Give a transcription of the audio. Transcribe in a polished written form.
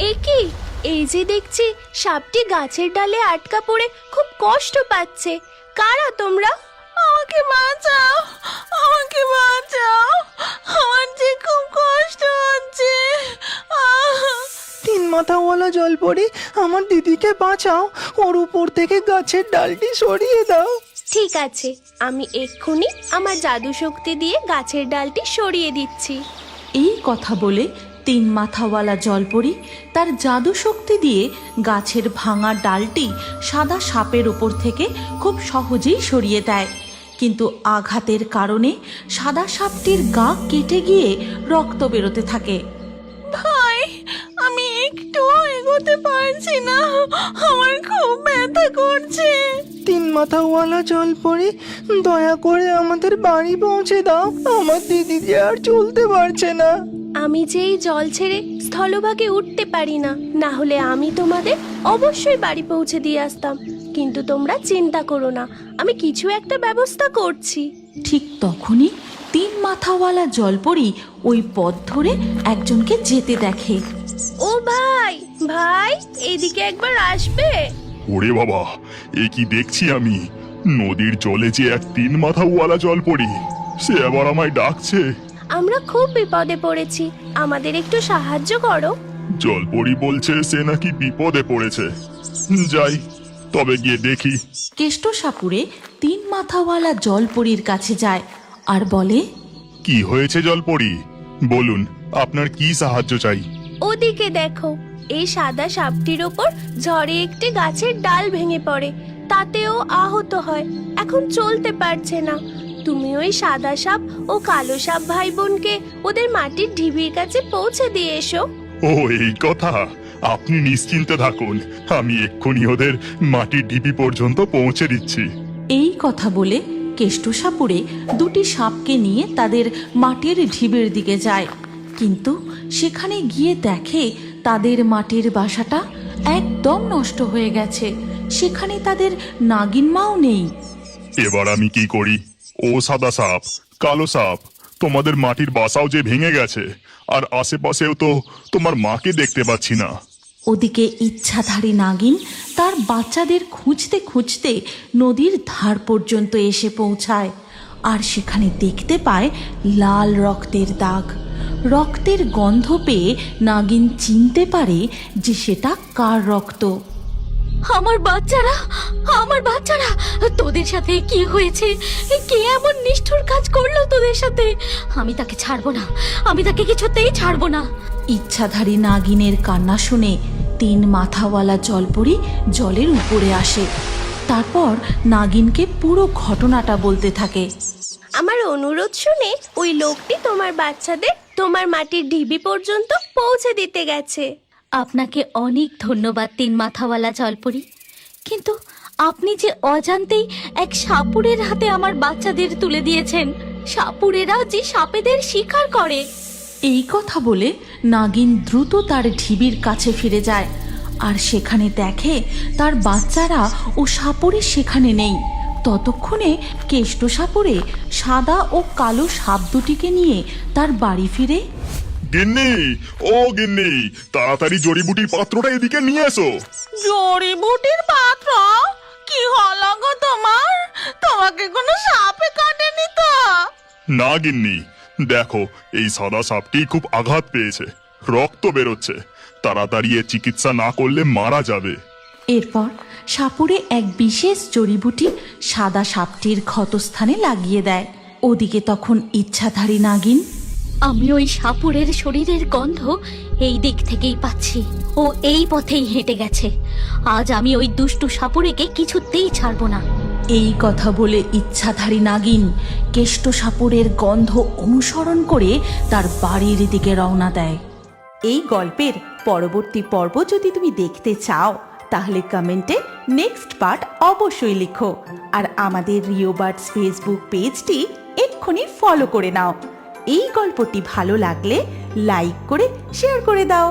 এ কি? এই যে দেখছি সাপটি গাছের ডালে আটকা পড়ে খুব কষ্ট পাচ্ছে। কারা তোমরা? আমাকে বাঁচাও, আমাকে বাঁচাও, আমার যে খুব কষ্ট হচ্ছে। তিন মাথাওয়ালা জলপরি, আমার দিদিকে বাঁচাও, ওর উপর থেকে গাছের ডালটি সরিয়ে দাও। ঠিক আছে, আমি এক্ষুনি আমার জাদু শক্তি দিয়ে গাছের ডালটি সরিয়ে দিচ্ছি। এই কথা বলে তিন মাথাওয়ালা জলপরি তার জাদু শক্তি দিয়ে গাছের ভাঙা ডালটি সাদা সাপের উপর থেকে খুব সহজেই সরিয়ে দেয়। কিন্তু আঘাতের কারণে সাদা সাপটির গা কেটে গিয়ে রক্ত বেরোতে থাকে। ভাই, আমি একটু এগোতে পারছি না, আমার খুব ব্যথা করছে। তিন মাথাওয়ালা জলপরি, দয়া করে আমাদের বাড়ি পৌঁছে দাও, আমার দিদি যে আর চলতে পারছে না। আমি যে এই জল ছেড়ে স্থলভাগে উঠতে পারি না, না হলে আমি তোমাদের অবশ্যই বাড়ি পৌঁছে দিয়ে আসতাম। কিন্তু তোমরা চিন্তা করো না, আমি কিছু একটা ব্যবস্থা করছি। ঠিক তখনই তিন মাথাওয়ালা জলপরি ওই পথ ধরে একজনকে যেতে দেখে। ও ভাই, ভাই এইদিকে একবার আসবে? ওরে বাবা, এ কি দেখছি আমি! নদীর জলে যে এক তিন মাথাওয়ালা জলপরি, সে আবার আমায় ডাকছে। আমরা খুব বিপদে পড়েছি, আমাদের একটু সাহায্য করো। জলপরি বলছে সে নাকি বিপদে পড়েছে। যাই, তবে গিয়ে দেখি। কেষ্টসাপুরে তিন মাথাওয়ালা জলপরির কাছে যায় আর বলে, কি হয়েছে জলপরি? বলুন, আপনার কি সাহায্য চাই? ওদিকে দেখো, এই সাদা সাপটির ওপর ঝড়ে একটি গাছের ডাল ভেঙে পড়ে, তাতেও আহত হয়, এখন চলতে পারছে না। তুমি ওই সাদা সাপ ও কালো সাপ ভাই বোনকে ওদের মাটির ঢিবির কাছে পৌঁছে দিয়ে এসো। ও, এই কথা! আপনি নিশ্চিন্তে থাকুন, আমি এক্ষুনি ওদের মাটির ঢিপি পর্যন্ত পৌঁছে দিচ্ছি। এই কথা বলে কেষ্টসাপুরে দুটি সাপকে নিয়ে তাদের মাটির ঢিবের দিকে যায়। কিন্তু সেখানে গিয়ে দেখে তাদের মাটির বাসাটা একদম নষ্ট হয়ে গেছে, সেখানে তাদের নাগিন মাও নেই। এবার আমি কি করি? ও সাদা সাপ, কালো সাপ, তোমাদের মাটির বাসাও যে ভেঙে গেছে, আর আশেপাশেও তো তোমার মাকে দেখতে পাচ্ছি না। ওদিকে ইচ্ছাধারী নাগিন তার বাচ্চাদের খুঁজতে খুঁজতে নদীর ধার পর্যন্ত এসে পৌঁছায়, আর সেখানে দেখতে পায় লাল রক্তের দাগ। রক্তের গন্ধ পেয়ে নাগিন চিনতে পারে যে সেটা কার রক্ত। আমার বাচ্চারা, আমার বাচ্চারা, তোদের সাথে কি হয়েছে? কে এমন নিষ্ঠুর কাজ করলো তোদের সাথে? আমি তাকে ছাড়বো না, আমি তাকে কিছুতেই ছাড়বো না। ইচ্ছাধারী নাগিনের কান্না শুনে তিন মাথাওয়ালা জলপরি জলের উপরে আসে। তারপর নাগিনকে পুরো ঘটনাটা বলতে থাকে। আমার অনুরোধ শুনে ওই লোকটি তোমার বাচ্চাদের তোমার মাটির ঢিবি পর্যন্ত পৌঁছে দিতে গেছে। আপনাকে অনেক ধন্যবাদ তিন মাথাওয়ালা জলপরি, কিন্তু আপনি যে অজান্তেই এক সাপুরের হাতে আমার বাচ্চাদের তুলে দিয়েছেন। সাপুরেরা যে সাপেদের শিকার করে। এই কথা বলে নাগিন দ্রুত তার ঢিবির কাছে ফিরে যায়, আর সেখানে দেখে তার বাচ্চারা ও সাপুরে সেখানে নেই। ততক্ষণে কেষ্টসাপুরে সাদা ও কালো সাপ দুটিকে নিয়ে তার বাড়ি ফিরে। গিন্নি, ও গিন্নি, তাড়াতাড়ি জড়িবুটির পাত্রটা এদিকে নিয়ে এসো। জড়িবুটির পাত্র? কি হলো গো তোমার? তোমাকে কোনো সাপে কাটেনি তো? না গিন্নি, দেখো, এই সাদা সাপটি খুব আঘাত পেয়েছে, রক্ত বেরোচ্ছে, তাড়াতাড়ি এর চিকিৎসা না করলে মারা যাবে। এরপর সাপুরে এক বিশেষ জড়িবুটি সাদা সাপটির ক্ষতস্থানে লাগিয়ে দেয়। ওদিকে তখন ইচ্ছাধারী নাগিন, আমি ওই সাপুরের শরীরের গন্ধ এই দিক থেকেই পাচ্ছি, ও এই পথেই হেঁটে গেছে। আজ আমি ওই দুষ্টু সাপুরেকে কিছুতেই ছাড়বো না। এই কথা বলে ইচ্ছাধারী নাগিন কেষ্টসাপুরের গন্ধ অনুসরণ করে তার বাড়ির দিকে রওনা দেয়। এই গল্পের পরবর্তী পর্ব যদি তুমি দেখতে চাও তাহলে কমেন্টে নেক্সট পার্ট অবশ্যই লিখো, আর আমাদের রিও বার্ডস ফেসবুক পেজটি এক্ষুনি ফলো করে নাও। এই গল্পটি ভালো লাগলে লাইক করে শেয়ার করে দাও।